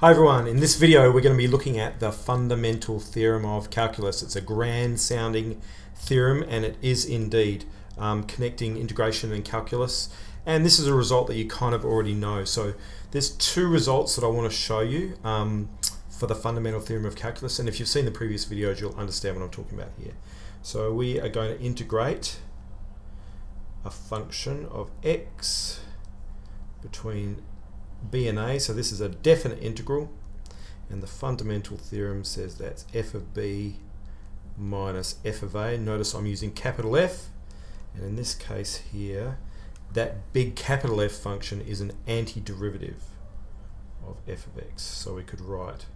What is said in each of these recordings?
Hi everyone, in this video we're going to be looking at the fundamental theorem of calculus. It's a grand sounding theorem and it is indeed connecting integration and calculus, and this is a result that you kind of already know. So there's two results that I want to show you for the fundamental theorem of calculus, and if you've seen the previous videos you'll understand what I'm talking about here. So we are going to integrate a function of x between b and a, so this is a definite integral, and the fundamental theorem says that's f of b minus f of a. Notice I'm using capital F, and in this case here that big capital F function is an antiderivative of f of x, so we could write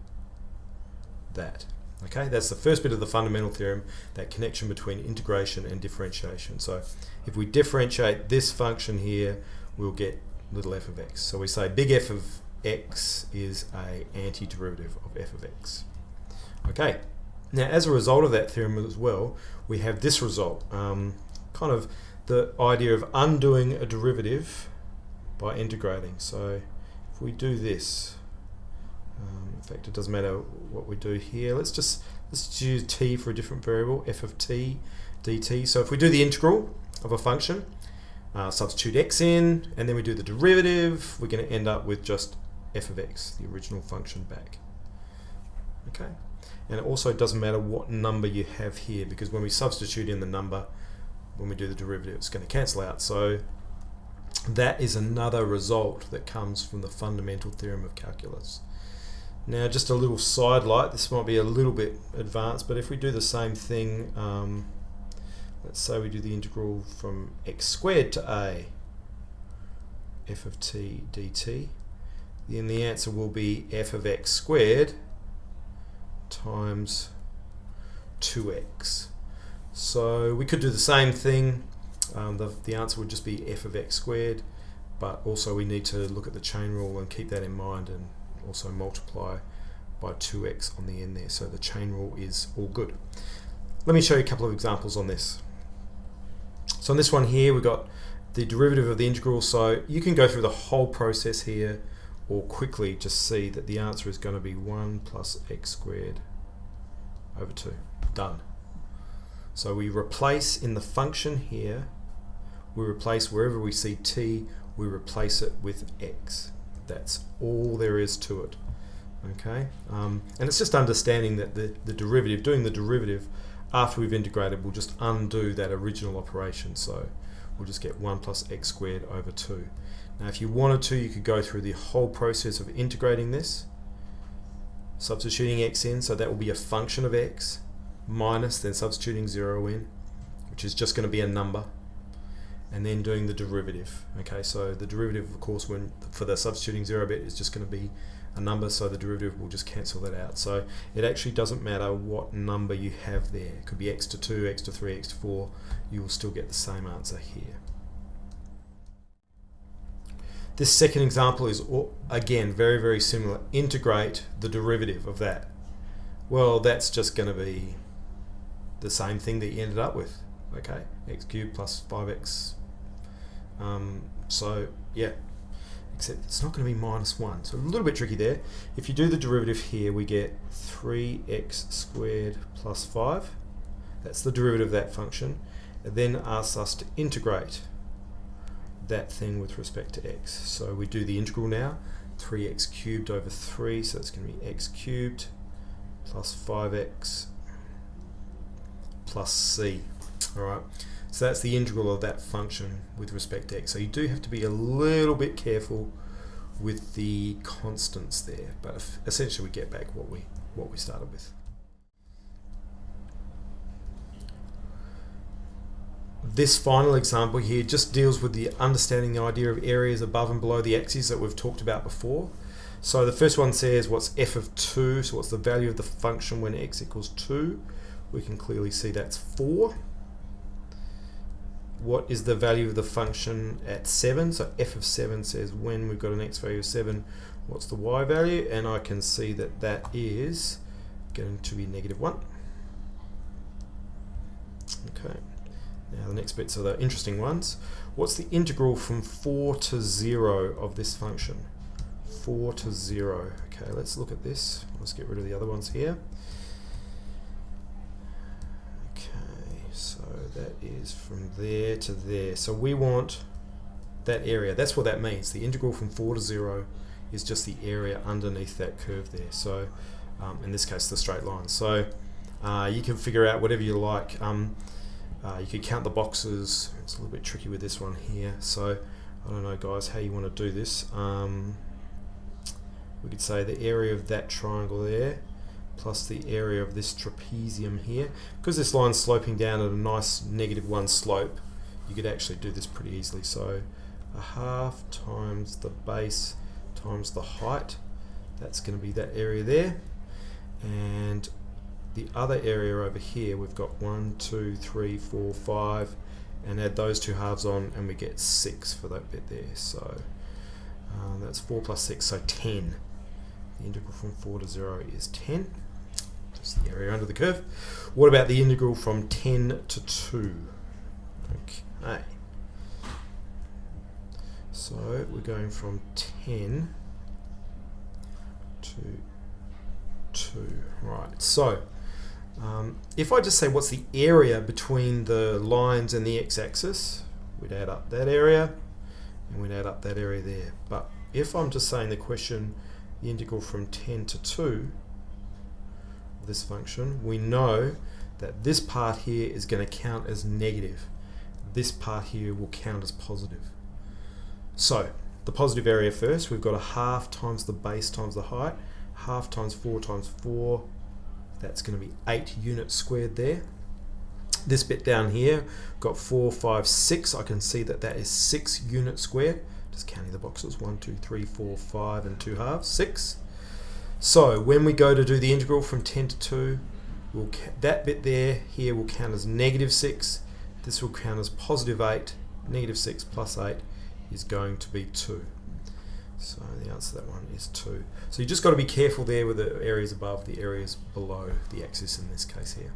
that. Okay, that's the first bit of the fundamental theorem, that connection between integration and differentiation. So if we differentiate this function here, we'll get little f of x. So we say big F of x is a antiderivative of f of x. Okay, now as a result of that theorem as well, we have this result, kind of the idea of undoing a derivative by integrating. So if we do this, in fact it doesn't matter what we do here, let's just use t for a different variable, f of t dt. So if we do the integral of a function, substitute x in, and then we do the derivative, we're going to end up with just f of x, the original function back. Okay, and it also doesn't matter what number you have here, because when we substitute in the number, when we do the derivative, it's going to cancel out. So that is another result that comes from the fundamental theorem of calculus. Now just a little sidelight, this might be a little bit advanced, but if we do the same thing, let's say we do the integral from x squared to a, f of t dt, then the answer will be f of x squared times 2x. So we could do the same thing, the answer would just be f of x squared, but also we need to look at the chain rule and keep that in mind, and also multiply by 2x on the end there, so the chain rule is all good. Let me show you a couple of examples on this. So on this one here, we've got the derivative of the integral, so you can go through the whole process here or quickly just see that the answer is going to be 1 plus x squared over 2. Done. So we replace in the function here, we replace wherever we see t, we replace it with x. That's all there is to it. Okay, and it's just understanding that the derivative, doing the derivative after we've integrated, we'll just undo that original operation, so we'll just get 1 plus x squared over 2. Now if you wanted to, you could go through the whole process of integrating this, substituting x in, so that will be a function of x, minus then substituting 0 in, which is just going to be a number, and then doing the derivative. Okay, so the derivative, of course, when for the substituting 0 bit, is just going to be a number, so the derivative will just cancel that out. So it actually doesn't matter what number you have there. It could be x to 2, x to 3, x to 4, you will still get the same answer here. This second example is, again, very, very similar. Integrate the derivative of that. Well, that's just going to be the same thing that you ended up with. Okay, x cubed plus 5x. So yeah, except it's not going to be minus 1, so a little bit tricky there. If you do the derivative here, we get 3x squared plus 5. That's the derivative of that function. It then asks us to integrate that thing with respect to x. So we do the integral now, 3x cubed over 3, so it's going to be x cubed plus 5x plus c. Alright, so that's the integral of that function with respect to x. So you do have to be a little bit careful with the constants there, but essentially we get back what we started with. This final example here just deals with the understanding the idea of areas above and below the axes that we've talked about before. So the first one says what's f of 2, so what's the value of the function when x equals 2? We can clearly see that's 4. What is the value of the function at 7? So f of 7 says when we've got an x value of 7, what's the y value? And I can see that that is going to be -1. Okay, now the next bits are the interesting ones. What's the integral from 4 to 0 of this function? 4 to 0. Okay, let's look at this. Let's get rid of the other ones here. Okay, so that is from there to there. So we want that area. That's what that means. The integral from 4 to 0 is just the area underneath that curve there. So in this case, the straight line. So you can figure out whatever you like. You could count the boxes. It's a little bit tricky with this one here. So I don't know, guys, how you want to do this. We could say the area of that triangle there plus the area of this trapezium here. Because this line's sloping down at a nice -1 slope, you could actually do this pretty easily. So a half times the base times the height, that's going to be that area there. And the other area over here, we've got 1, 2, 3, 4, 5, and add those two halves on and we get 6 for that bit there. So that's 4 plus 6, so 10. The integral from 4 to 0 is 10. Just the area under the curve. What about the integral from 10 to 2? Okay. So we're going from 10 to 2. Right. So if I just say what's the area between the lines and the x-axis, we'd add up that area and we'd add up that area there. But if I'm just saying the question, the integral from 10 to 2 of this function, we know that this part here is going to count as negative. This part here will count as positive. So the positive area first, we've got a half times the base times the height. Half times 4 times 4, that's going to be 8 units squared there. This bit down here, got 4, 5, 6. I can see that that is 6 units squared. Just counting the boxes, 1, 2, 3, 4, 5, and 2 halves, 6. So when we go to do the integral from 10 to 2, that bit there, here will count as -6. This will count as +8. -6 plus 8 is going to be 2. So the answer to that one is 2. So you just got to be careful there with the areas above, the areas below the axis in this case here.